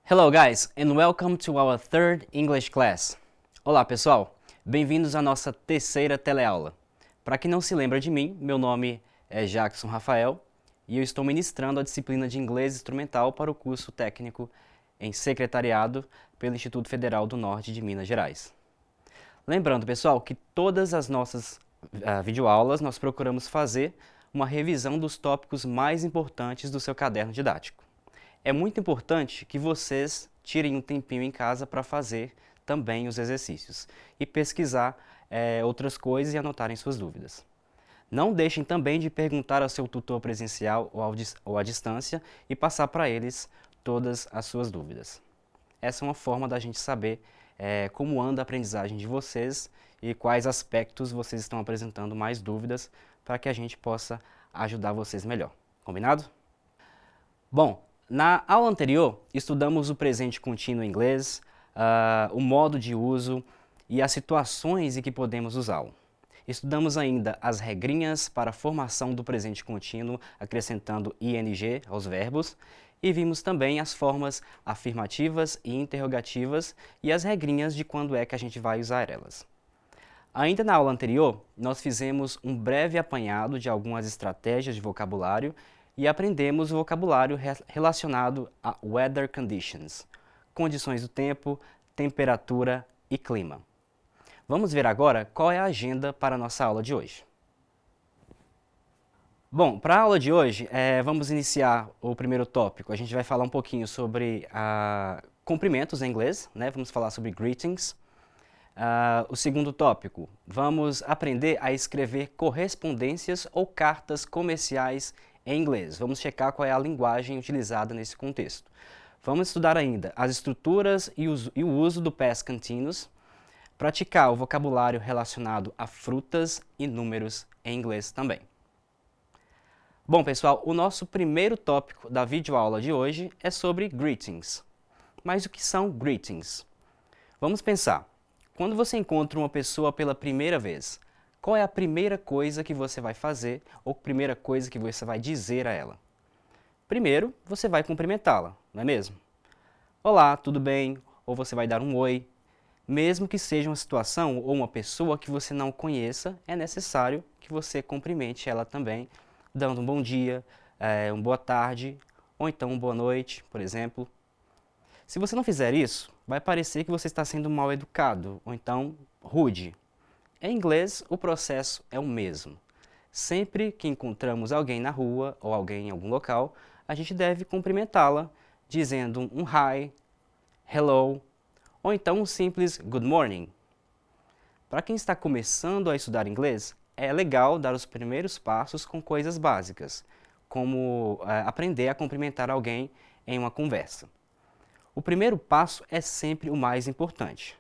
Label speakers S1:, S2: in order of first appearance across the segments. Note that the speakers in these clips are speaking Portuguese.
S1: Hello guys, and welcome to our third English class. Olá pessoal, bem-vindos à nossa terceira teleaula. Para quem não se lembra de mim, meu nome é Jackson Rafael e eu estou ministrando a disciplina de inglês instrumental para o curso técnico em secretariado pelo Instituto Federal do Norte de Minas Gerais. Lembrando pessoal que todas as nossas videoaulas nós procuramos fazer uma revisão dos tópicos mais importantes do seu caderno didático. É muito importante que vocês tirem um tempinho em casa para fazer também os exercícios e pesquisar outras coisas e anotarem suas dúvidas. Não deixem também de perguntar ao seu tutor presencial ou à distância e passar para eles todas as suas dúvidas. Essa é uma forma da gente saber como anda a aprendizagem de vocês e quais aspectos vocês estão apresentando mais dúvidas para que a gente possa ajudar vocês melhor. Combinado? Bom, na aula anterior, estudamos o presente contínuo em inglês, o modo de uso e as situações em que podemos usá-lo. Estudamos ainda as regrinhas para a formação do presente contínuo, acrescentando ing aos verbos, e vimos também as formas afirmativas e interrogativas e as regrinhas de quando é que a gente vai usar elas. Ainda na aula anterior, nós fizemos um breve apanhado de algumas estratégias de vocabulário e aprendemos o vocabulário relacionado a weather conditions, condições do tempo, temperatura e clima. Vamos ver agora qual é a agenda para a nossa aula de hoje. Bom, para a aula de hoje, vamos iniciar o primeiro tópico. A gente vai falar um pouquinho sobre cumprimentos em inglês, né? Vamos falar sobre greetings. O segundo tópico, vamos aprender a escrever correspondências ou cartas comerciais em inglês. Vamos checar qual é a linguagem utilizada nesse contexto. Vamos estudar ainda as estruturas e o uso do past continuous, praticar o vocabulário relacionado a frutas e números em inglês também. Bom, pessoal, o nosso primeiro tópico da videoaula de hoje é sobre greetings. Mas o que são greetings? Vamos pensar. Quando você encontra uma pessoa pela primeira vez, qual é a primeira coisa que você vai fazer ou a primeira coisa que você vai dizer a ela? Primeiro, você vai cumprimentá-la, não é mesmo? Olá, tudo bem? Ou você vai dar um oi. Mesmo que seja uma situação ou uma pessoa que você não conheça, é necessário que você cumprimente ela também, dando um bom dia, uma boa tarde, ou então uma boa noite, por exemplo. Se você não fizer isso, vai parecer que você está sendo mal educado, ou então rude. Em inglês, o processo é o mesmo. Sempre que encontramos alguém na rua ou alguém em algum local, a gente deve cumprimentá-la, dizendo um hi, hello, ou então um simples good morning. Para quem está começando a estudar inglês, é legal dar os primeiros passos com coisas básicas, como aprender a cumprimentar alguém em uma conversa. O primeiro passo é sempre o mais importante.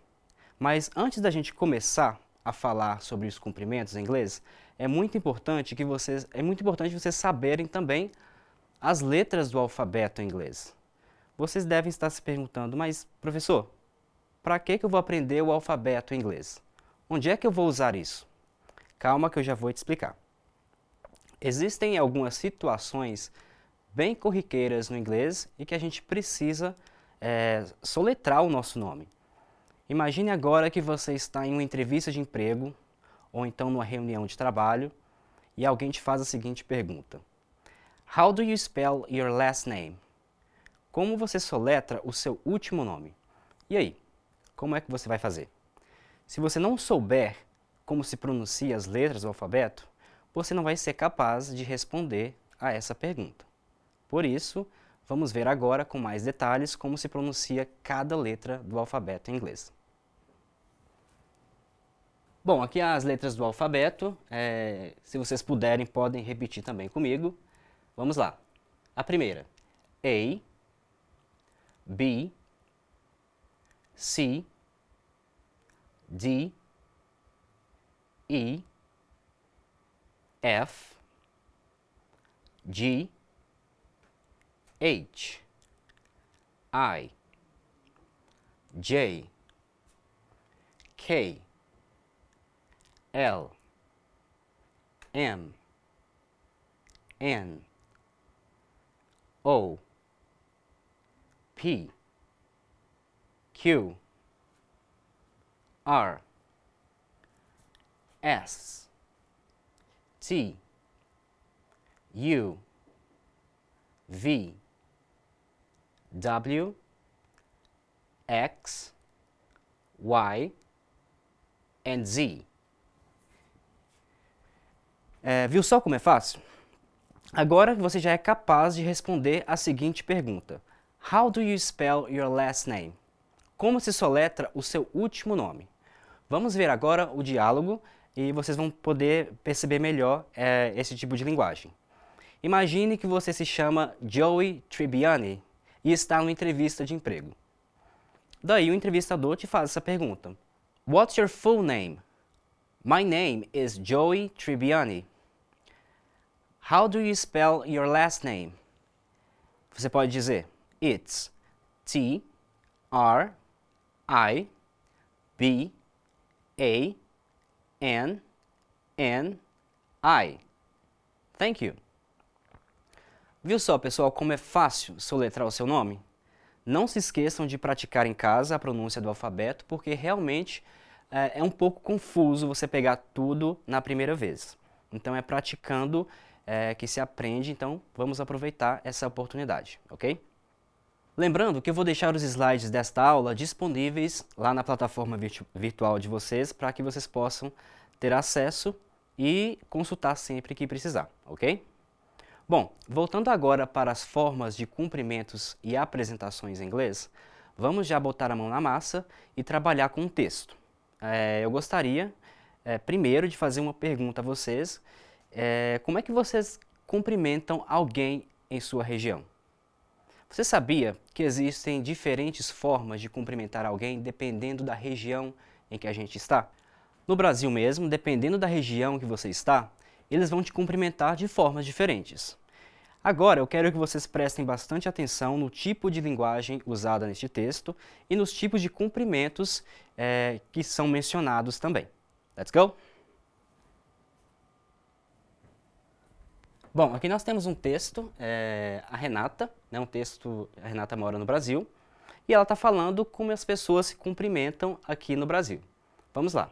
S1: Mas antes da gente começar a falar sobre os cumprimentos em inglês, é muito importante vocês saberem também as letras do alfabeto em inglês. Vocês devem estar se perguntando, mas professor, para que eu vou aprender o alfabeto em inglês? Onde é que eu vou usar isso? Calma que eu já vou te explicar. Existem algumas situações bem corriqueiras no inglês e que a gente precisa soletrar o nosso nome. Imagine agora que você está em uma entrevista de emprego ou então numa reunião de trabalho e alguém te faz a seguinte pergunta: How do you spell your last name? Como você soletra o seu último nome? E aí, como é que você vai fazer? Se você não souber como se pronuncia as letras do alfabeto, você não vai ser capaz de responder a essa pergunta. Por isso, vamos ver agora com mais detalhes como se pronuncia cada letra do alfabeto em inglês. Bom, aqui as letras do alfabeto, se vocês puderem, podem repetir também comigo. Vamos lá. A primeira, A, B, C, D, E, F, G, H, I, J, K, L, M, N, O, P, Q, R, S, T, U, V, W, X, Y, and Z. Viu só como é fácil? Agora você já é capaz de responder a seguinte pergunta. How do you spell your last name? Como se soletra o seu último nome? Vamos ver agora o diálogo e vocês vão poder perceber melhor esse tipo de linguagem. Imagine que você se chama Joey Tribbiani e está numa entrevista de emprego. Daí o entrevistador te faz essa pergunta. What's your full name? My name is Joey Tribbiani. How do you spell your last name? Você pode dizer It's T, R, I, B, A, N, N, I. Thank you. Viu só, pessoal, como é fácil soletrar o seu nome? Não se esqueçam de praticar em casa a pronúncia do alfabeto, porque realmente é um pouco confuso você pegar tudo na primeira vez. Então é praticando que se aprende, então vamos aproveitar essa oportunidade, ok? Lembrando que eu vou deixar os slides desta aula disponíveis lá na plataforma virtual de vocês, para que vocês possam ter acesso e consultar sempre que precisar, ok? Bom, voltando agora para as formas de cumprimentos e apresentações em inglês, vamos já botar a mão na massa e trabalhar com um texto. Eu gostaria, primeiro, de fazer uma pergunta a vocês. Como é que vocês cumprimentam alguém em sua região? Você sabia que existem diferentes formas de cumprimentar alguém dependendo da região em que a gente está? No Brasil mesmo, dependendo da região que você está, eles vão te cumprimentar de formas diferentes. Agora, eu quero que vocês prestem bastante atenção no tipo de linguagem usada neste texto e nos tipos de cumprimentos que são mencionados também. Let's go! Bom, aqui nós temos um texto, a Renata, a Renata mora no Brasil, e ela está falando como as pessoas se cumprimentam aqui no Brasil. Vamos lá.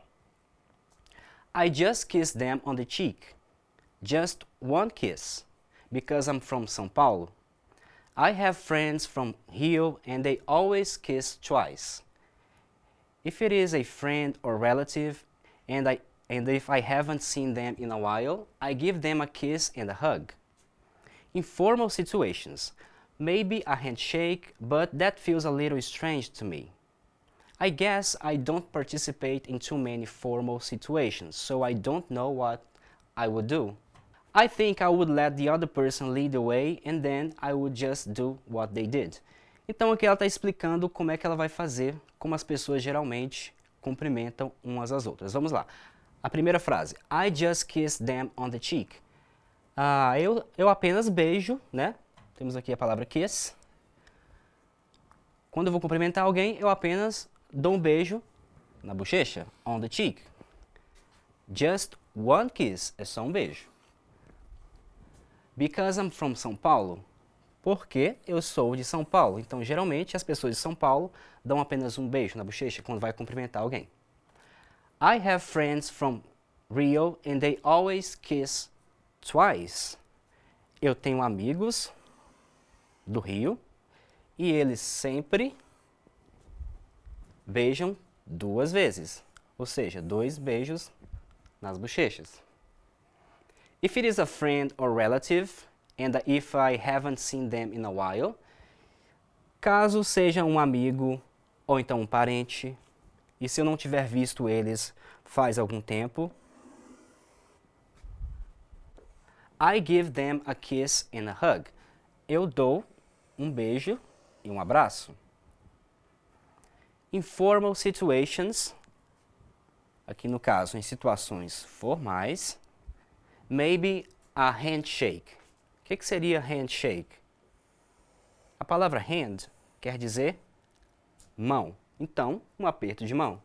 S1: I just kissed them on the cheek. Just one kiss, because I'm from São Paulo. I have friends from Rio and they always kiss twice. If it is a friend or relative and if I haven't seen them in a while, I give them a kiss and a hug. Informal situations, maybe a handshake, but that feels a little strange to me. I guess I don't participate in too many formal situations, so I don't know what I would do. I think I would let the other person lead the way and then I would just do what they did. Então aqui ela está explicando como é que ela vai fazer, como as pessoas geralmente cumprimentam umas às outras. Vamos lá. A primeira frase. I just kissed them on the cheek. Eu apenas beijo, né? Temos aqui a palavra kiss. Quando eu vou cumprimentar alguém, eu apenas dou um beijo na bochecha, on the cheek. Just one kiss, é só um beijo. Because I'm from São Paulo, porque eu sou de São Paulo. Então, geralmente, as pessoas de São Paulo dão apenas um beijo na bochecha quando vai cumprimentar alguém. I have friends from Rio and they always kiss twice. Eu tenho amigos do Rio e eles sempre beijam duas vezes, ou seja, dois beijos nas bochechas. If it is a friend or relative, and if I haven't seen them in a while, caso seja um amigo ou então um parente, e se eu não tiver visto eles faz algum tempo, I give them a kiss and a hug. Eu dou um beijo e um abraço. Informal situations, aqui no caso em situações formais, maybe a handshake. O que seria handshake? A palavra hand quer dizer mão. Então, um aperto de mão.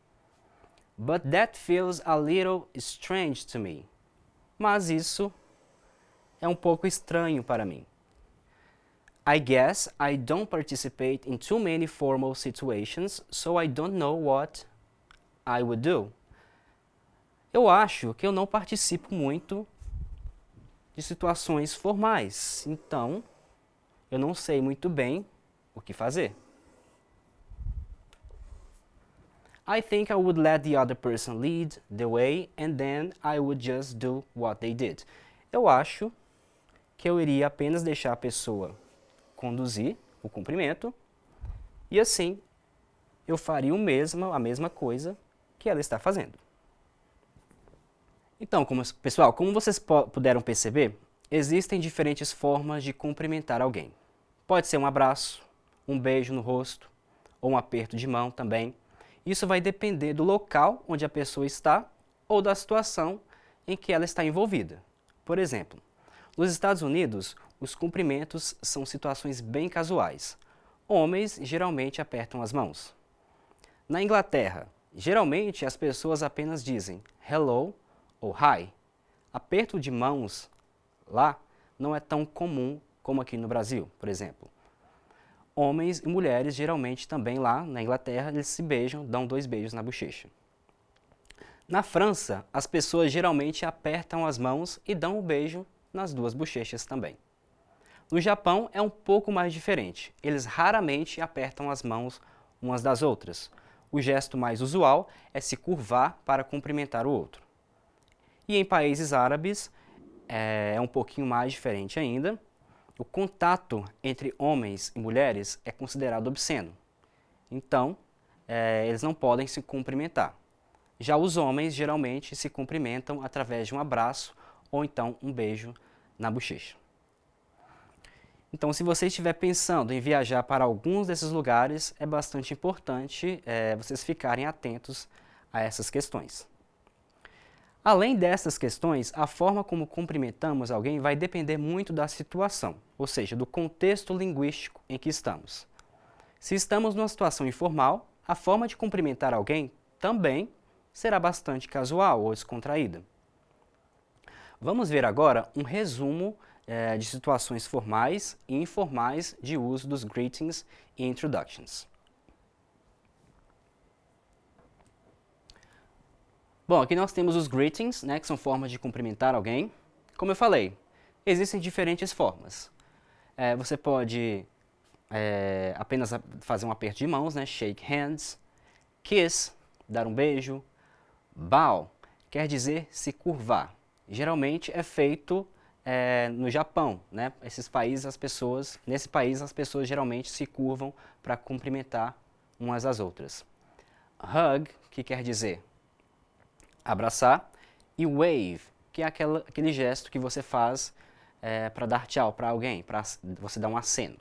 S1: But that feels a little strange to me. Mas isso é um pouco estranho para mim. I guess I don't participate in too many formal situations, so I don't know what I would do. Eu acho que eu não participo muito de situações formais, então eu não sei muito bem o que fazer. I think I would let the other person lead the way and then I would just do what they did. Eu acho que eu iria apenas deixar a pessoa conduzir o cumprimento e assim eu faria a mesma coisa que ela está fazendo. Então, pessoal, como vocês puderam perceber, existem diferentes formas de cumprimentar alguém. Pode ser um abraço, um beijo no rosto ou um aperto de mão também. Isso vai depender do local onde a pessoa está ou da situação em que ela está envolvida. Por exemplo, nos Estados Unidos, os cumprimentos são situações bem casuais. Homens geralmente apertam as mãos. Na Inglaterra, geralmente as pessoas apenas dizem hello ou hi. Aperto de mãos lá não é tão comum como aqui no Brasil, por exemplo. Homens e mulheres, geralmente também lá na Inglaterra, eles se beijam, dão 2 beijos na bochecha. Na França, as pessoas geralmente apertam as mãos e dão um beijo nas 2 bochechas também. No Japão é um pouco mais diferente. Eles raramente apertam as mãos umas das outras. O gesto mais usual é se curvar para cumprimentar o outro. E em países árabes é um pouquinho mais diferente ainda. O contato entre homens e mulheres é considerado obsceno. Então, eles não podem se cumprimentar. Já os homens geralmente se cumprimentam através de um abraço ou então um beijo na bochecha. Então, se você estiver pensando em viajar para alguns desses lugares, é bastante importante vocês ficarem atentos a essas questões. Além dessas questões, a forma como cumprimentamos alguém vai depender muito da situação, ou seja, do contexto linguístico em que estamos. Se estamos numa situação informal, a forma de cumprimentar alguém também será bastante casual ou descontraída. Vamos ver agora um resumo de situações formais e informais de uso dos greetings e introductions. Bom, aqui nós temos os greetings, né, que são formas de cumprimentar alguém. Como eu falei, existem diferentes formas. Você pode apenas fazer um aperto de mãos, né, shake hands. Kiss, dar um beijo. Bow, quer dizer se curvar. Geralmente é feito no Japão, né? Nesse país as pessoas geralmente se curvam para cumprimentar umas às outras. Hug, que quer dizer abraçar, e wave, que é aquele gesto que você faz para dar tchau para alguém, para você dar um aceno.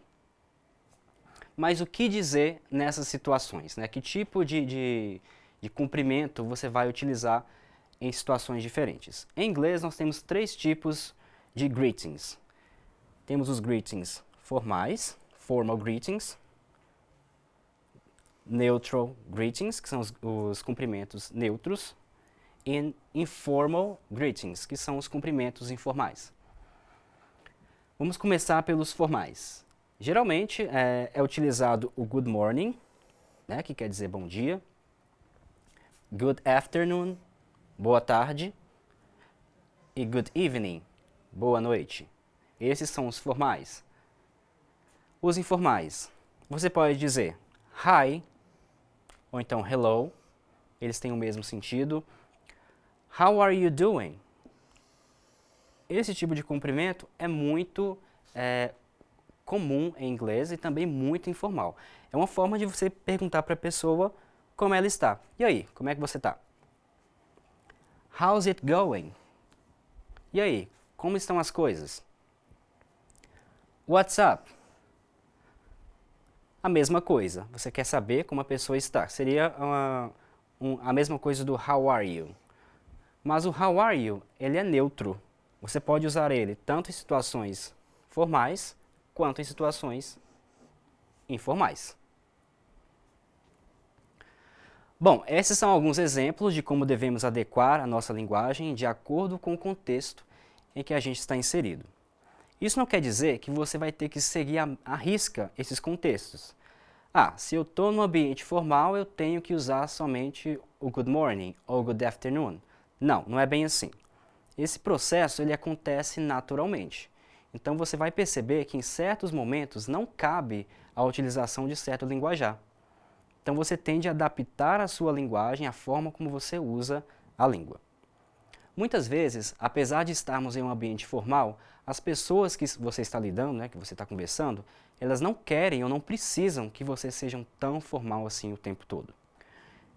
S1: Mas o que dizer nessas situações, né? Que tipo de cumprimento você vai utilizar em situações diferentes? Em inglês nós temos 3 tipos de greetings. Temos os greetings formais, formal greetings, neutral greetings, que são os cumprimentos neutros, e informal greetings, que são os cumprimentos informais. Vamos começar pelos formais. Geralmente é utilizado o good morning, né, que quer dizer bom dia, good afternoon, boa tarde, e good evening, boa noite. Esses são os formais. Os informais, você pode dizer hi, ou então hello, eles têm o mesmo sentido. How are you doing? Esse tipo de cumprimento é muito comum em inglês e também muito informal. É uma forma de você perguntar para a pessoa como ela está. E aí, como é que você está? How's it going? E aí, como estão as coisas? What's up? A mesma coisa. Você quer saber como a pessoa está. Seria a mesma coisa do how are you. Mas o how are you, ele é neutro. Você pode usar ele tanto em situações formais, quanto em situações informais. Bom, esses são alguns exemplos de como devemos adequar a nossa linguagem de acordo com o contexto em que a gente está inserido. Isso não quer dizer que você vai ter que seguir à risca esses contextos. Se eu estou no ambiente formal, eu tenho que usar somente o good morning ou good afternoon. Não, não é bem assim. Esse processo ele acontece naturalmente. Então você vai perceber que em certos momentos não cabe a utilização de certo linguajar. Então você tende a adaptar a sua linguagem à forma como você usa a língua. Muitas vezes, apesar de estarmos em um ambiente formal, as pessoas que você está lidando, que você está conversando, elas não querem ou não precisam que você seja tão formal assim o tempo todo.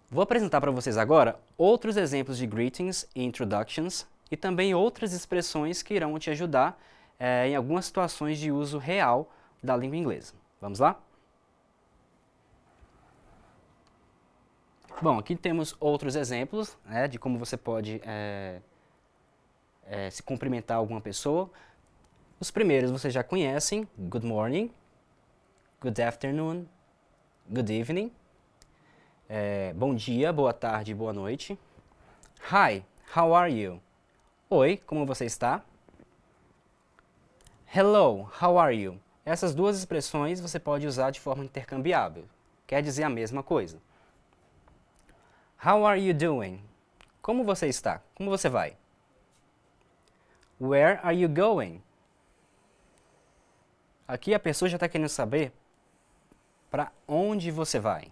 S1: Vou apresentar para vocês agora outros exemplos de greetings e introductions e também outras expressões que irão te ajudar em algumas situações de uso real da língua inglesa. Vamos lá? Bom, aqui temos outros exemplos de como você pode se cumprimentar alguma pessoa. Os primeiros vocês já conhecem: good morning, good afternoon, good evening, bom dia, boa tarde, boa noite. Hi, how are you? Oi, como você está? Hello, how are you? Essas duas expressões você pode usar de forma intercambiável. Quer dizer a mesma coisa. How are you doing? Como você está? Como você vai? Where are you going? Aqui a pessoa já está querendo saber para onde você vai.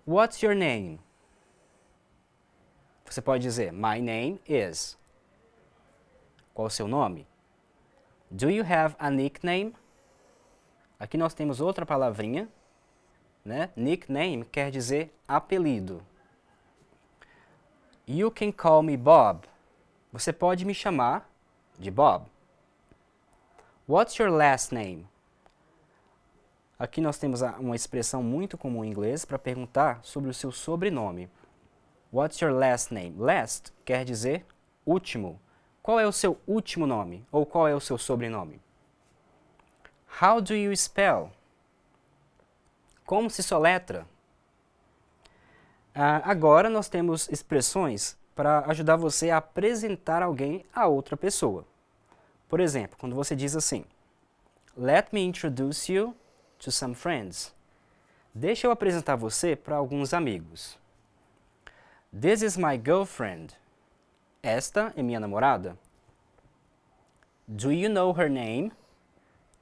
S1: What's your name? Você pode dizer, my name is. Qual o seu nome? Do you have a nickname? Aqui nós temos outra palavrinha, Nickname quer dizer apelido. You can call me Bob. Você pode me chamar de Bob. What's your last name? Aqui nós temos uma expressão muito comum em inglês para perguntar sobre o seu sobrenome. What's your last name? Last quer dizer último. Qual é o seu último nome? Ou qual é o seu sobrenome? How do you spell? Como se soletra? Agora nós temos expressões para ajudar você a apresentar alguém a outra pessoa. Por exemplo, quando você diz assim, Let me introduce you to some friends. Deixa eu apresentar você para alguns amigos. This is my girlfriend. Esta é minha namorada. Do you know her name?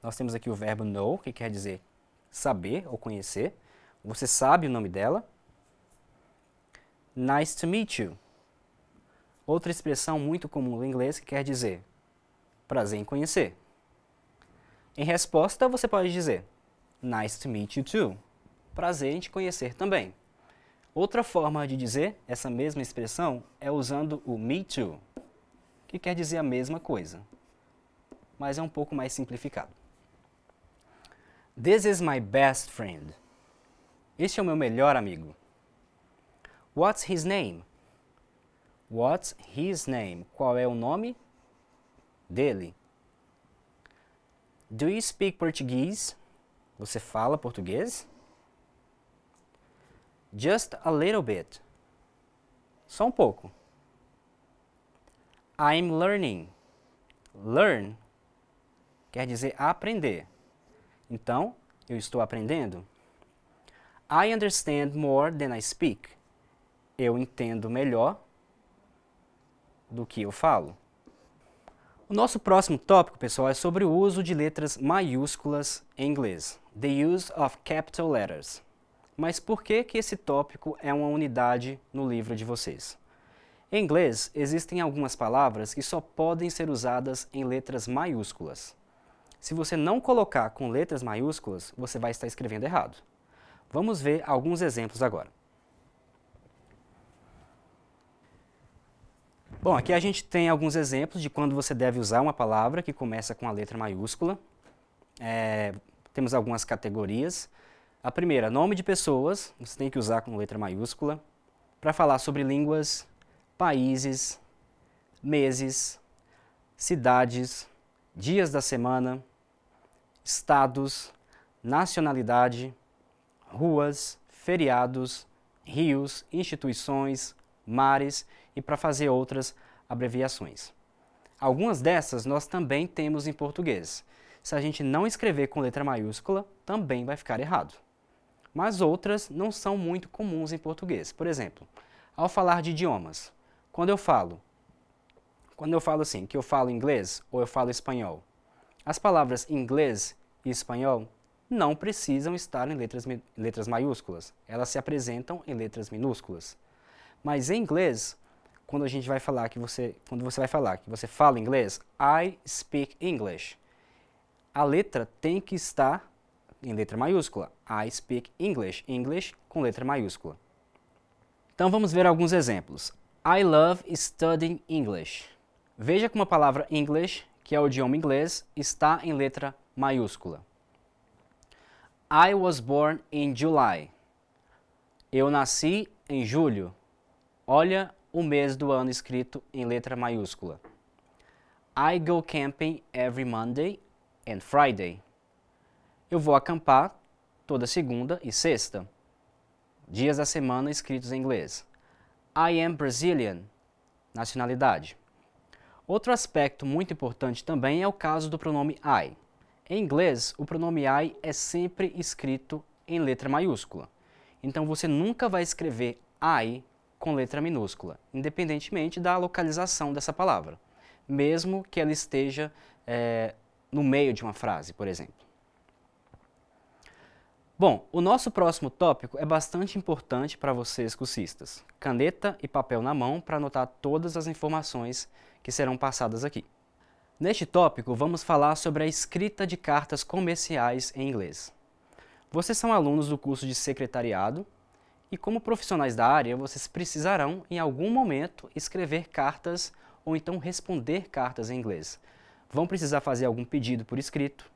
S1: Nós temos aqui o verbo know, que quer dizer saber ou conhecer. Você sabe o nome dela. Nice to meet you. Outra expressão muito comum no inglês que quer dizer prazer em conhecer. Em resposta, você pode dizer Nice to meet you too. Prazer em te conhecer também. Outra forma de dizer essa mesma expressão é usando o me too, que quer dizer a mesma coisa, mas é um pouco mais simplificado. This is my best friend. Este é o meu melhor amigo. What's his name? What's his name? Qual é o nome dele? Do you speak Portuguese? Você fala português? Just a little bit. Só um pouco. I'm learning. Learn quer dizer aprender. Então, eu estou aprendendo. I understand more than I speak. Eu entendo melhor do que eu falo. O nosso próximo tópico, pessoal, é sobre o uso de letras maiúsculas em inglês. The use of capital letters. Mas por que esse tópico é uma unidade no livro de vocês? Em inglês, existem algumas palavras que só podem ser usadas em letras maiúsculas. Se você não colocar com letras maiúsculas, você vai estar escrevendo errado. Vamos ver alguns exemplos agora. Bom, aqui a gente tem alguns exemplos de quando você deve usar uma palavra que começa com a letra maiúscula. Temos algumas categorias. A primeira, nome de pessoas, você tem que usar com letra maiúscula. Para falar sobre línguas, países, meses, cidades, dias da semana, estados, nacionalidade, ruas, feriados, rios, instituições, mares e para fazer outras abreviações. Algumas dessas nós também temos em português. Se a gente não escrever com letra maiúscula, também vai ficar errado. Mas outras não são muito comuns em português. Por exemplo, ao falar de idiomas, quando eu falo assim, que eu falo inglês ou eu falo espanhol, as palavras inglês e espanhol não precisam estar em letras maiúsculas. Elas se apresentam em letras minúsculas. Mas em inglês, quando você vai falar que você fala inglês, I speak English, a letra tem que estar em letra maiúscula. I speak English. English com letra maiúscula. Então vamos ver alguns exemplos. I love studying English. Veja como a palavra English, que é o idioma inglês, está em letra maiúscula. I was born in July. Eu nasci em julho. Olha o mês do ano escrito em letra maiúscula. I go camping every Monday and Friday. Eu vou acampar toda segunda e sexta. Dias da semana escritos em inglês. I am Brazilian. Nacionalidade. Outro aspecto muito importante também é o caso do pronome I. Em inglês, o pronome I é sempre escrito em letra maiúscula. Então você nunca vai escrever I com letra minúscula, independentemente da localização dessa palavra, mesmo que ela esteja no meio de uma frase, por exemplo. Bom, o nosso próximo tópico é bastante importante para vocês cursistas. Caneta e papel na mão para anotar todas as informações que serão passadas aqui. Neste tópico, vamos falar sobre a escrita de cartas comerciais em inglês. Vocês são alunos do curso de secretariado e, como profissionais da área, vocês precisarão, em algum momento, escrever cartas ou então responder cartas em inglês. Vão precisar fazer algum pedido por escrito,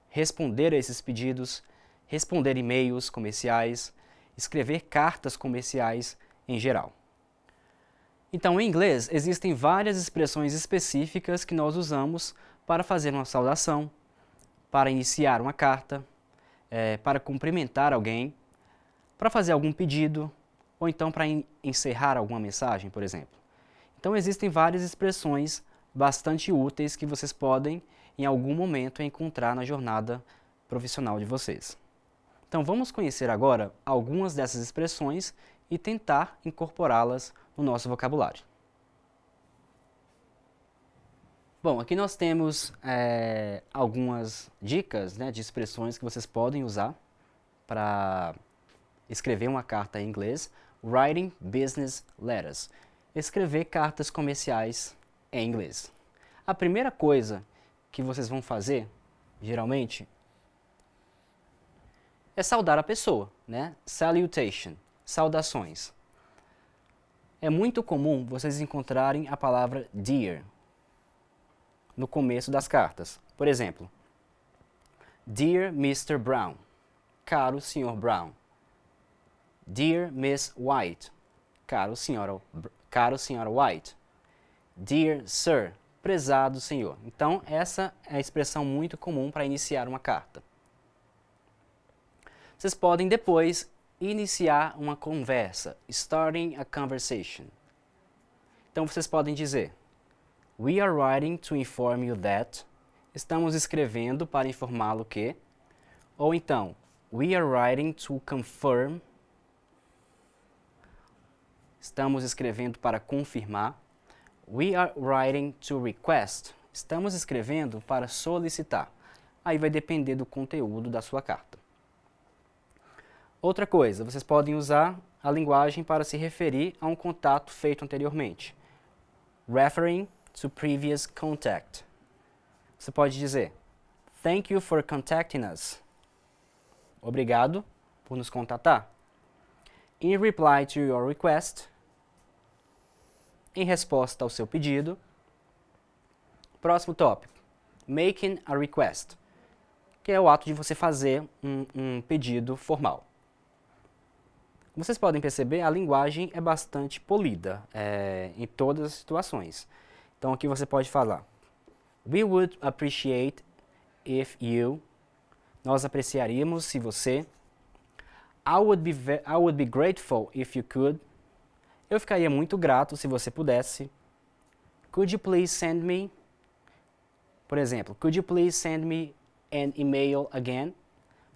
S1: responder a esses pedidos, responder e-mails comerciais, escrever cartas comerciais em geral. Então, em inglês, existem várias expressões específicas que nós usamos para fazer uma saudação, para iniciar uma carta, para cumprimentar alguém, para fazer algum pedido, ou então para encerrar alguma mensagem, por exemplo. Então, existem várias expressões bastante úteis que vocês podem, em algum momento, encontrar na jornada profissional de vocês. Então, vamos conhecer agora algumas dessas expressões e tentar incorporá-las no nosso vocabulário. Bom, aqui nós temos algumas dicas, de expressões que vocês podem usar para escrever uma carta em inglês. Writing business letters. Escrever cartas comerciais em inglês. A primeira coisa que vocês vão fazer, geralmente, é saudar a pessoa, Salutation, saudações. É muito comum vocês encontrarem a palavra dear no começo das cartas. Por exemplo, Dear Mr. Brown, caro Sr. Brown. Dear Miss White, caro senhora White. Dear Sir, prezado senhor. Então, essa é a expressão muito comum para iniciar uma carta. Vocês podem depois iniciar uma conversa, starting a conversation. Então vocês podem dizer, We are writing to inform you that. Estamos escrevendo para informá-lo que. Ou então, We are writing to confirm. Estamos escrevendo para confirmar. We are writing to request. Estamos escrevendo para solicitar. Aí vai depender do conteúdo da sua carta. Outra coisa, vocês podem usar a linguagem para se referir a um contato feito anteriormente. Referring to previous contact. Você pode dizer, Thank you for contacting us. Obrigado por nos contatar. In reply to your request. Em resposta ao seu pedido. Próximo tópico. Making a request. Que é o ato de você fazer um pedido formal. Vocês podem perceber, a linguagem é bastante polida em todas as situações. Então aqui você pode falar, We would appreciate if you. Nós apreciaríamos se você. I would be grateful if you could. Eu ficaria muito grato se você pudesse. Could you please send me? Por exemplo, could you please send me an email again?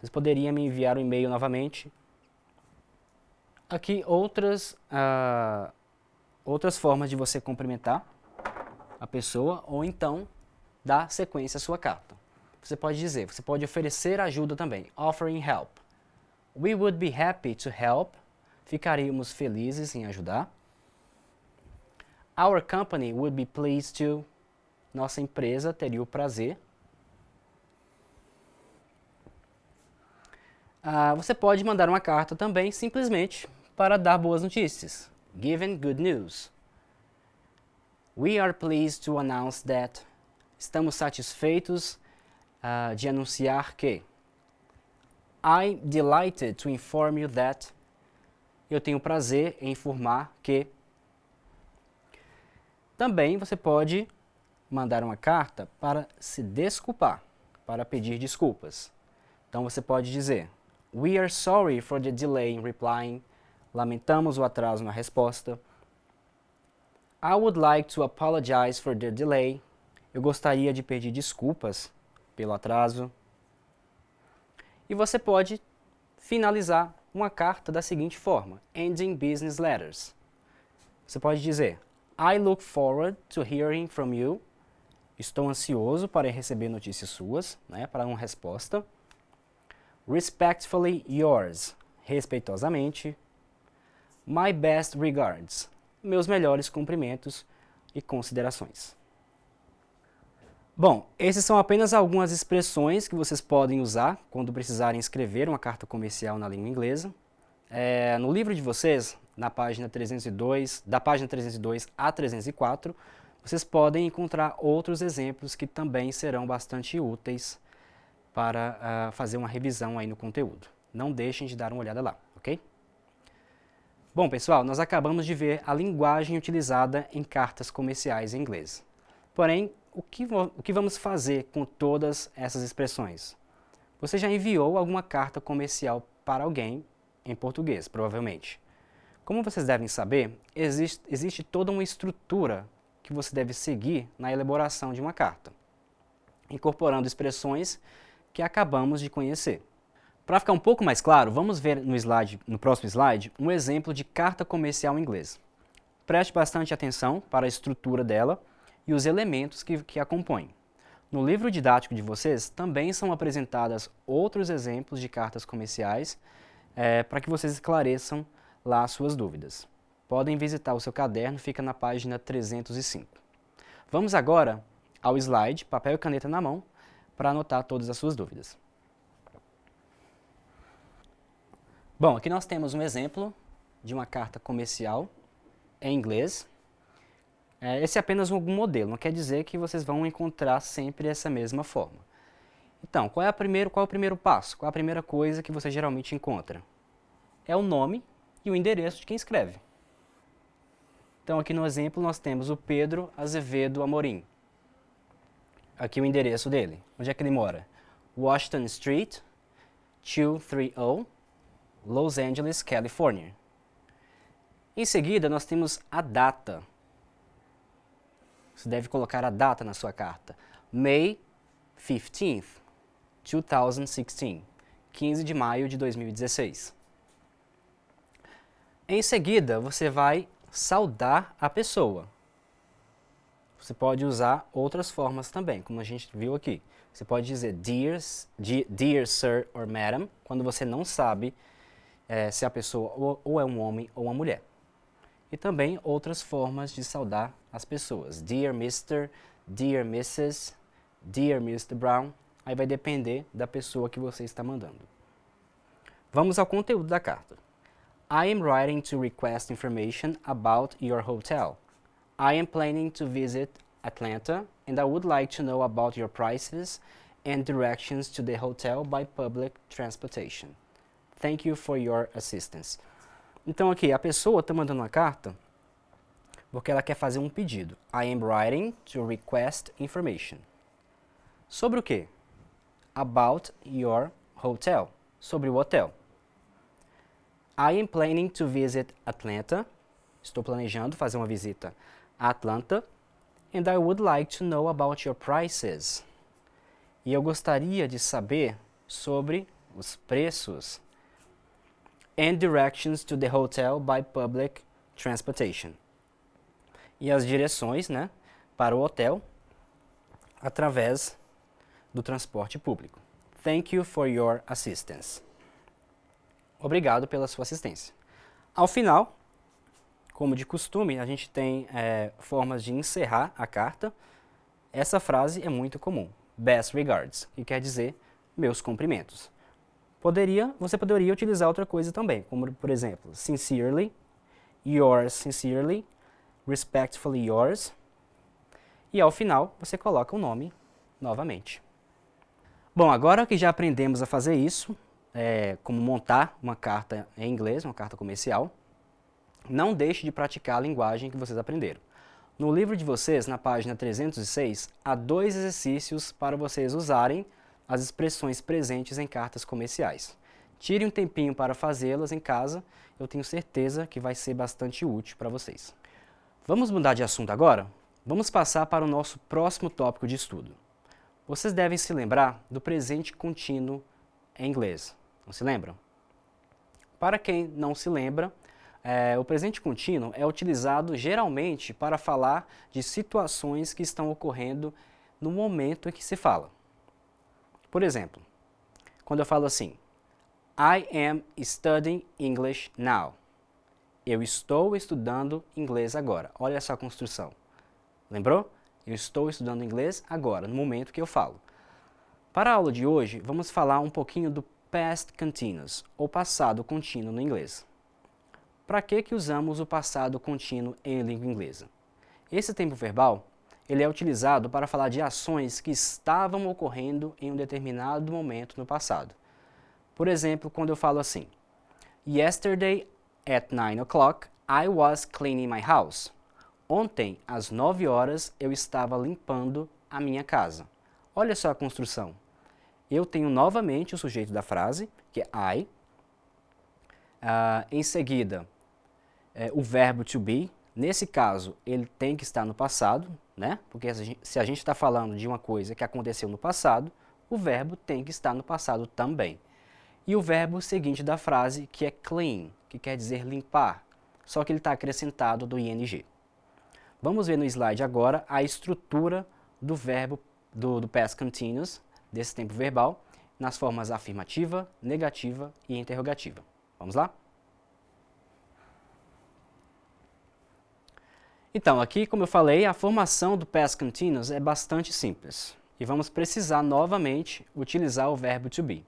S1: Você poderia me enviar um e-mail novamente? Aqui outras formas de você cumprimentar a pessoa ou então dar sequência à sua carta. Você pode oferecer ajuda também. Offering help. We would be happy to help. Ficaríamos felizes em ajudar. Our company would be pleased to. Nossa empresa teria o prazer. Você pode mandar uma carta também, simplesmente, para dar boas notícias. Giving good news. We are pleased to announce that. Estamos satisfeitos de anunciar que. I'm delighted to inform you that. Eu tenho prazer em informar que. Também você pode mandar uma carta para se desculpar, para pedir desculpas. Então você pode dizer: We are sorry for the delay in replying. Lamentamos o atraso na resposta. I would like to apologize for the delay. Eu gostaria de pedir desculpas pelo atraso. E você pode finalizar uma carta da seguinte forma: Ending business letters. Você pode dizer: I look forward to hearing from you. Estou ansioso para receber notícias suas, para uma resposta. Respectfully yours. Respeitosamente. My best regards. Meus melhores cumprimentos e considerações. Bom, essas são apenas algumas expressões que vocês podem usar quando precisarem escrever uma carta comercial na língua inglesa. No livro de vocês, na página 302, da página 302 a 304, vocês podem encontrar outros exemplos que também serão bastante úteis para fazer uma revisão aí no conteúdo. Não deixem de dar uma olhada lá, ok? Bom, pessoal, nós acabamos de ver a linguagem utilizada em cartas comerciais em inglês. Porém, o que vamos fazer com todas essas expressões? Você já enviou alguma carta comercial para alguém em português, provavelmente. Como vocês devem saber, existe toda uma estrutura que você deve seguir na elaboração de uma carta, incorporando expressões que acabamos de conhecer. Para ficar um pouco mais claro, vamos ver no próximo slide um exemplo de carta comercial em inglês. Preste bastante atenção para a estrutura dela e os elementos que a compõem. No livro didático de vocês também são apresentadas outros exemplos de cartas comerciais para que vocês esclareçam lá as suas dúvidas. Podem visitar o seu caderno, fica na página 305. Vamos agora ao slide, papel e caneta na mão, para anotar todas as suas dúvidas. Bom, aqui nós temos um exemplo de uma carta comercial em inglês. Esse é apenas um modelo, não quer dizer que vocês vão encontrar sempre essa mesma forma. Então, qual é o primeiro passo? Qual é a primeira coisa que você geralmente encontra? É o nome e o endereço de quem escreve. Então, aqui no exemplo, nós temos o Pedro Azevedo Amorim. Aqui o endereço dele. Onde é que ele mora? Washington Street, 230, Los Angeles, Califórnia. Em seguida, nós temos a data. Você deve colocar a data na sua carta. May 15th, 2016. 15 de maio de 2016. Em seguida, você vai saudar a pessoa. Você pode usar outras formas também, como a gente viu aqui. Você pode dizer dear sir or madam, quando você não sabe se a pessoa ou é um homem ou uma mulher. E também outras formas de saudar as pessoas. Dear Mr., Dear Mrs., Dear Mr. Brown. Aí vai depender da pessoa que você está mandando. Vamos ao conteúdo da carta. I am writing to request information about your hotel. I am planning to visit Atlanta and I would like to know about your prices and directions to the hotel by public transportation. Thank you for your assistance. Então aqui, a pessoa está mandando uma carta porque ela quer fazer um pedido. I am writing to request information. Sobre o quê? About your hotel. Sobre o hotel. I am planning to visit Atlanta. Estou planejando fazer uma visita a Atlanta. And I would like to know about your prices. E eu gostaria de saber sobre os preços. And directions to the hotel by public transportation. E as direções, né, para o hotel através do transporte público. Thank you for your assistance. Obrigado pela sua assistência. Ao final, como de costume, a gente tem formas de encerrar a carta. Essa frase é muito comum. Best regards, que quer dizer meus cumprimentos. Você poderia utilizar outra coisa também, como por exemplo, sincerely, yours sincerely, respectfully yours. E ao final, você coloca o nome novamente. Bom, agora que já aprendemos a fazer isso, como montar uma carta em inglês, uma carta comercial, não deixe de praticar a linguagem que vocês aprenderam. No livro de vocês, na página 306, há 2 exercícios para vocês usarem as expressões presentes em cartas comerciais. Tire um tempinho para fazê-las em casa, eu tenho certeza que vai ser bastante útil para vocês. Vamos mudar de assunto agora? Vamos passar para o nosso próximo tópico de estudo. Vocês devem se lembrar do presente contínuo em inglês. Não se lembram? Para quem não se lembra, o presente contínuo é utilizado geralmente para falar de situações que estão ocorrendo no momento em que se fala. Por exemplo, quando eu falo assim, I am studying English now. Eu estou estudando inglês agora. Olha essa construção. Lembrou? Eu estou estudando inglês agora, no momento que eu falo. Para a aula de hoje, vamos falar um pouquinho do past continuous, ou passado contínuo no inglês. Para que usamos o passado contínuo em língua inglesa? Esse tempo verbal, ele é utilizado para falar de ações que estavam ocorrendo em um determinado momento no passado. Por exemplo, quando eu falo assim, Yesterday at 9 o'clock, I was cleaning my house. Ontem, às 9 horas, eu estava limpando a minha casa. Olha só a construção. Eu tenho novamente o sujeito da frase, que é I. Em seguida, o verbo to be. Nesse caso, ele tem que estar no passado, né? Porque se a gente está falando de uma coisa que aconteceu no passado, o verbo tem que estar no passado também. E o verbo seguinte da frase, que é clean, que quer dizer limpar, só que ele está acrescentado do ing. Vamos ver no slide agora a estrutura do verbo do past continuous, desse tempo verbal, nas formas afirmativa, negativa e interrogativa. Vamos lá? Então, aqui, como eu falei, a formação do past continuous é bastante simples. E vamos precisar novamente utilizar o verbo to be.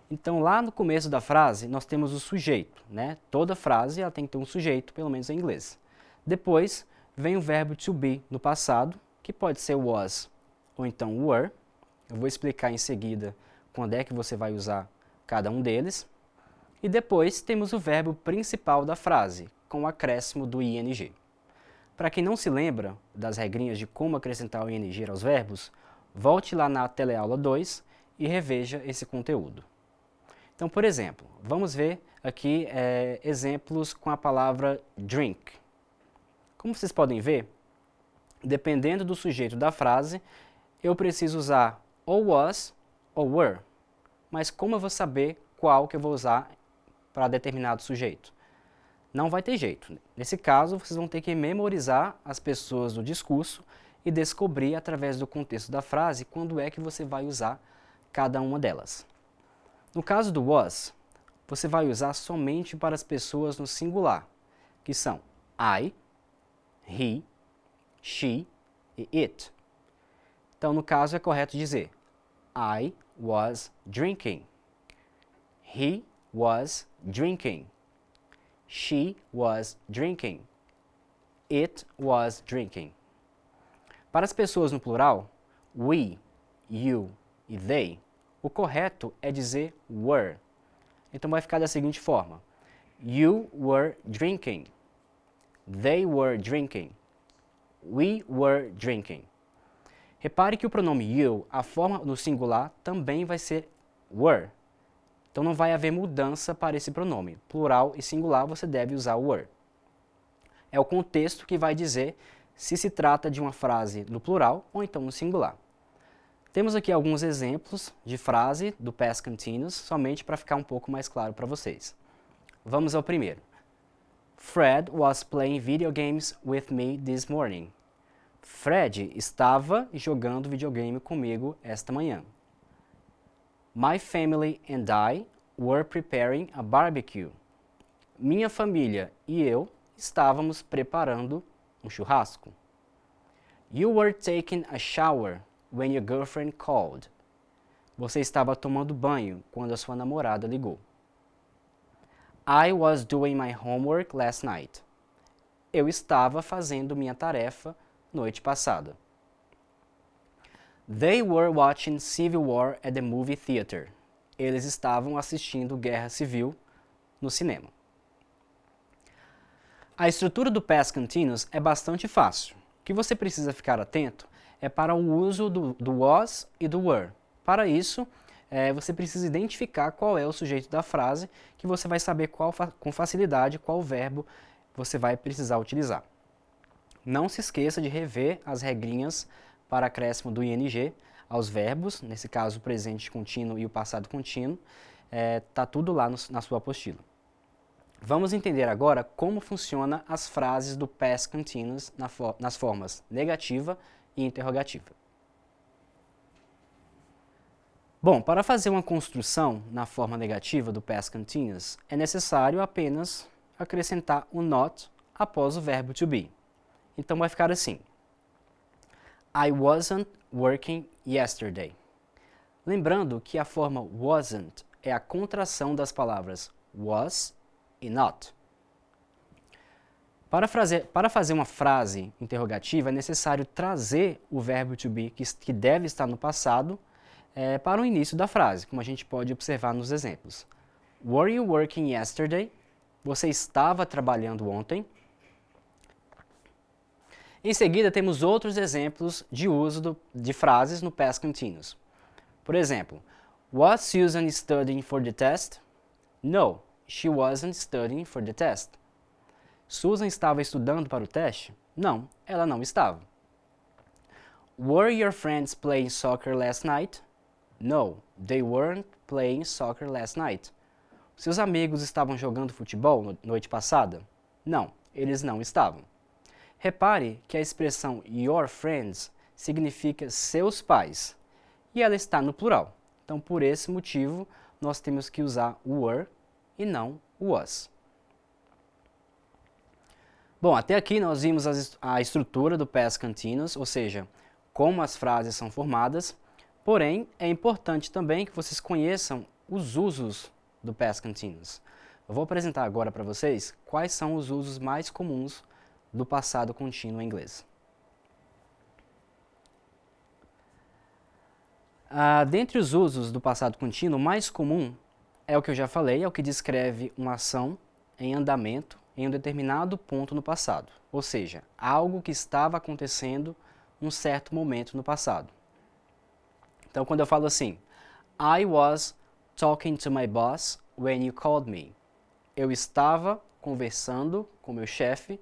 S1: Então, lá no começo da frase, nós temos o sujeito, né? Toda frase ela tem que ter um sujeito, pelo menos em inglês. Depois, vem o verbo to be no passado, que pode ser was ou então were. Eu vou explicar em seguida quando é que você vai usar cada um deles. E depois temos o verbo principal da frase, com o acréscimo do ing. Para quem não se lembra das regrinhas de como acrescentar o ing aos verbos, volte lá na teleaula 2 e reveja esse conteúdo. Então, por exemplo, vamos ver aqui exemplos com a palavra drink. Como vocês podem ver, dependendo do sujeito da frase, eu preciso usar ou was ou were. Mas como eu vou saber qual que eu vou usar para determinado sujeito? Não vai ter jeito. Nesse caso, vocês vão ter que memorizar as pessoas do discurso e descobrir, através do contexto da frase, quando é que você vai usar cada uma delas. No caso do was, você vai usar somente para as pessoas no singular, que são I, he, she e it. Então, no caso, é correto dizer I was drinking. He was drinking. She was drinking. It was drinking. Para as pessoas no plural, we, you e they, o correto é dizer were. Então vai ficar da seguinte forma: You were drinking. They were drinking. We were drinking. Repare que o pronome you, a forma no singular, também vai ser were. Então não vai haver mudança para esse pronome. Plural e singular você deve usar were. É o contexto que vai dizer se trata de uma frase no plural ou então no singular. Temos aqui alguns exemplos de frase do past continuous, somente para ficar um pouco mais claro para vocês. Vamos ao primeiro. Fred was playing video games with me this morning. Fred estava jogando videogame comigo esta manhã. My family and I were preparing a barbecue. Minha família e eu estávamos preparando um churrasco. You were taking a shower when your girlfriend called. Você estava tomando banho quando a sua namorada ligou. I was doing my homework last night. Eu estava fazendo minha tarefa noite passada. They were watching Civil War at the movie theater. Eles estavam assistindo Guerra Civil no cinema. A estrutura do past continuous é bastante fácil. O que você precisa ficar atento é para o uso do was e do were. Para isso, você precisa identificar qual é o sujeito da frase, que você vai saber com facilidade qual verbo você vai precisar utilizar. Não se esqueça de rever as regrinhas para acréscimo do ing aos verbos, nesse caso o presente contínuo e o passado contínuo, está tudo lá na sua apostila. Vamos entender agora como funciona as frases do past continuous nas formas negativa e interrogativa. Bom, para fazer uma construção na forma negativa do past continuous, é necessário apenas acrescentar o not após o verbo to be. Então vai ficar assim. I wasn't working yesterday. Lembrando que a forma wasn't é a contração das palavras was e not. Para fazer uma frase interrogativa, é necessário trazer o verbo to be, que deve estar no passado, para o início da frase, como a gente pode observar nos exemplos. Were you working yesterday? Você estava trabalhando ontem? Em seguida, temos outros exemplos de uso de frases no past continuous. Por exemplo, was Susan studying for the test? No, she wasn't studying for the test. Susan estava estudando para o teste? Não, ela não estava. Were your friends playing soccer last night? No, they weren't playing soccer last night. Seus amigos estavam jogando futebol noite passada? Não, eles não estavam. Repare que a expressão your friends significa seus pais e ela está no plural. Então, por esse motivo, nós temos que usar o were e não o was. Bom, até aqui nós vimos a estrutura do past continuous, ou seja, como as frases são formadas, porém, é importante também que vocês conheçam os usos do past continuous. Eu vou apresentar agora para vocês quais são os usos mais comuns do passado contínuo em inglês. Dentre os usos do passado contínuo, o mais comum é o que eu já falei, é o que descreve uma ação em andamento em um determinado ponto no passado, ou seja, algo que estava acontecendo em um certo momento no passado. Então, quando eu falo assim, I was talking to my boss when you called me. Eu estava conversando com meu chefe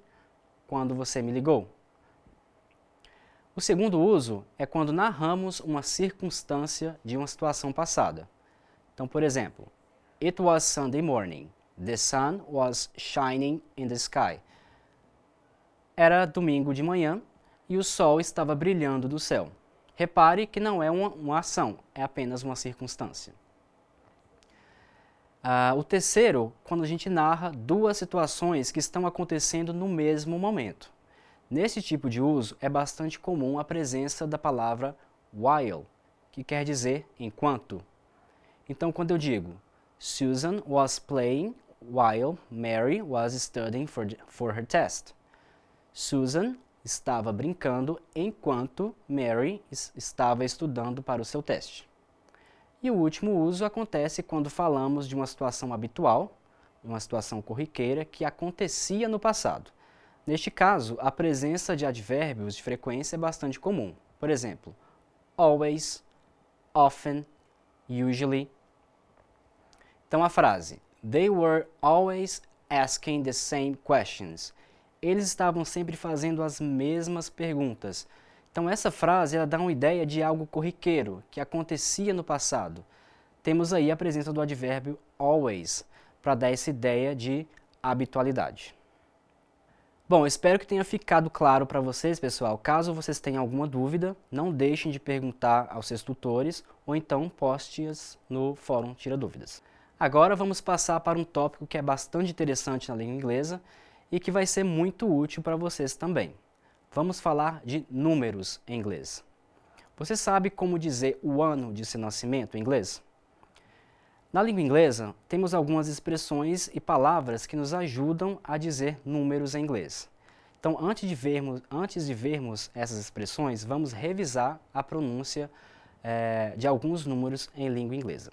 S1: quando você me ligou. O segundo uso é quando narramos uma circunstância de uma situação passada. Então, por exemplo, It was Sunday morning. The sun was shining in the sky. Era domingo de manhã e o sol estava brilhando no céu. Repare que não é uma ação, é apenas uma circunstância. O terceiro, quando a gente narra duas situações que estão acontecendo no mesmo momento. Nesse tipo de uso, é bastante comum a presença da palavra while, que quer dizer enquanto. Então, quando eu digo Susan was playing while Mary was studying for her test. Susan estava brincando enquanto Mary estava estudando para o seu teste. E o último uso acontece quando falamos de uma situação habitual, uma situação corriqueira que acontecia no passado. Neste caso, a presença de advérbios de frequência é bastante comum. Por exemplo, always, often, usually. Então a frase, They were always asking the same questions. eles estavam sempre fazendo as mesmas perguntas. Então essa frase ela dá uma ideia de algo corriqueiro, que acontecia no passado. Temos aí a presença do advérbio always, para dar essa ideia de habitualidade. Bom, espero que tenha ficado claro para vocês, pessoal. Caso vocês tenham alguma dúvida, não deixem de perguntar aos seus tutores ou então poste-as no fórum Tira Dúvidas. Agora vamos passar para um tópico que é bastante interessante na língua inglesa e que vai ser muito útil para vocês também. Vamos falar de números em inglês. Você sabe como dizer o ano de seu nascimento em inglês? Na língua inglesa, temos algumas expressões e palavras que nos ajudam a dizer números em inglês. Então, antes de vermos essas expressões, vamos revisar a pronúncia de alguns números em língua inglesa.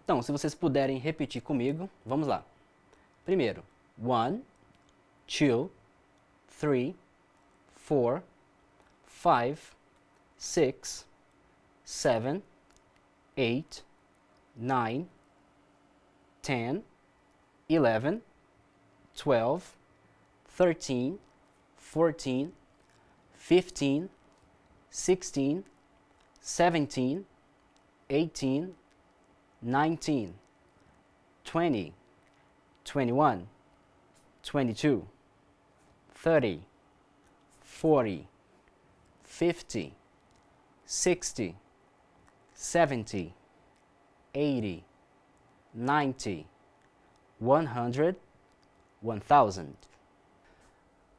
S1: Então, se vocês puderem repetir comigo, vamos lá. Primeiro, 1, 2, 3, 4, 5, 6, 7, 8, 9, 10, 11, 12, 13, 14, 15, 16, 17, 18, 19, 20, 21, 22, 30, 40, 50, 60, 70, 80, 90, 100, 1000.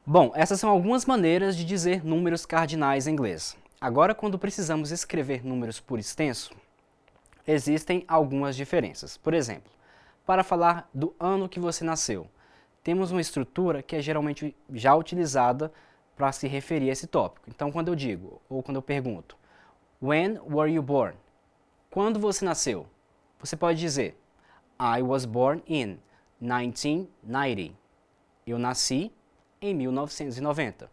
S1: Bom, essas são algumas maneiras de dizer números cardinais em inglês. Agora, quando precisamos escrever números por extenso, existem algumas diferenças. Por exemplo, para falar do ano que você nasceu, temos uma estrutura que é geralmente já utilizada para se referir a esse tópico. Então, quando eu digo, ou quando eu pergunto, When were you born? Quando você nasceu? Você pode dizer, I was born in 1990. Eu nasci em 1990.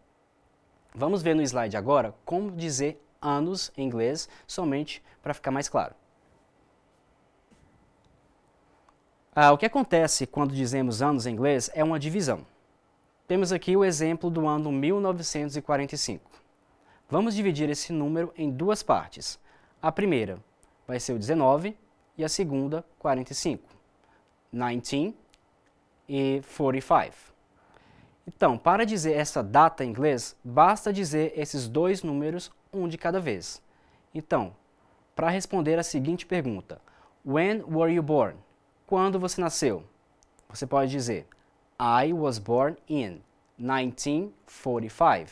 S1: Vamos ver no slide agora como dizer anos em inglês, somente para ficar mais claro. O que acontece quando dizemos anos em inglês é uma divisão. Temos aqui o exemplo do ano 1945. Vamos dividir esse número em duas partes. A primeira vai ser o 19 e a segunda, 45. 19 e 45. Então, para dizer essa data em inglês, basta dizer esses dois números, um de cada vez. Então, para responder a seguinte pergunta, When were you born? Quando você nasceu? Você pode dizer, I was born in 1945.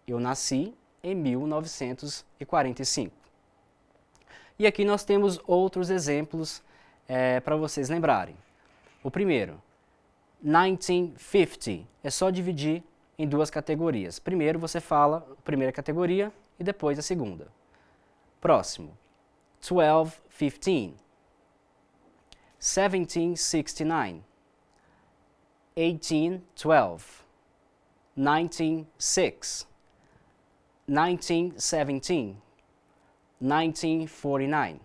S1: Eu nasci em 1945. E aqui nós temos outros exemplos para vocês lembrarem. O primeiro, 1950, é só dividir em duas categorias. Primeiro você fala a primeira categoria e depois a segunda. Próximo, 1215, 1769, 1812, 1906, 1917, 1949.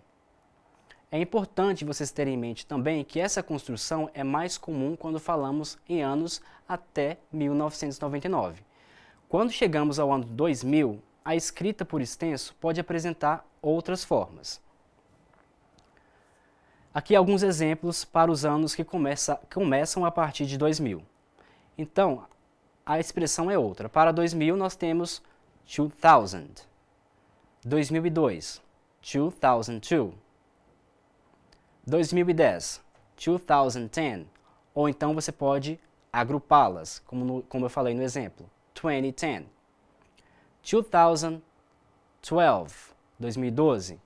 S1: É importante vocês terem em mente também que essa construção é mais comum quando falamos em anos até 1999. Quando chegamos ao ano 2000, a escrita por extenso pode apresentar outras formas. Aqui alguns exemplos para os anos que começam a partir de 2000. Então, a expressão é outra. Para 2000 nós temos 2000. 2002, 2002. 2010, 2010. Ou então você pode agrupá-las, como eu falei no exemplo, 2010. 2012, 2012.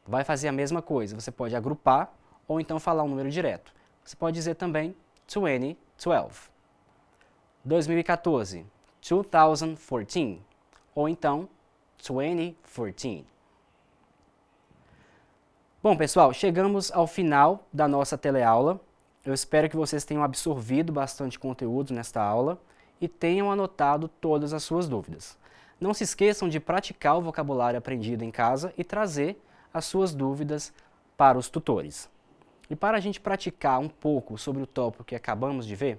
S1: Vai fazer a mesma coisa, você pode agrupar ou então falar um número direto. Você pode dizer também 2012. 2014, 2014. Ou então 2014. Bom, pessoal, chegamos ao final da nossa teleaula. Eu espero que vocês tenham absorvido bastante conteúdo nesta aula e tenham anotado todas as suas dúvidas. Não se esqueçam de praticar o vocabulário aprendido em casa e trazer as suas dúvidas para os tutores. E para a gente praticar um pouco sobre o tópico que acabamos de ver,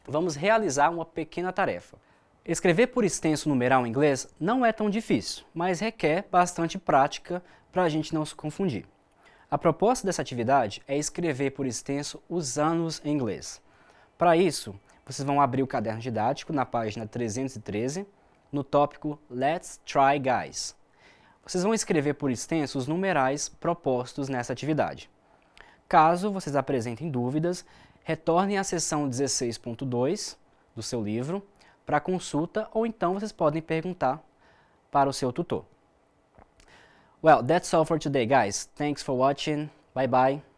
S1: vamos realizar uma pequena tarefa. Escrever por extenso numeral em inglês não é tão difícil, mas requer bastante prática para a gente não se confundir. A proposta dessa atividade é escrever por extenso os anos em inglês. Para isso, vocês vão abrir o caderno didático na página 313, no tópico Let's Try Guys. Vocês vão escrever por extenso os numerais propostos nessa atividade. Caso vocês apresentem dúvidas, retornem à seção 16.2 do seu livro para consulta ou então vocês podem perguntar para o seu tutor. Well, that's all for today, guys. Thanks for watching. Bye bye.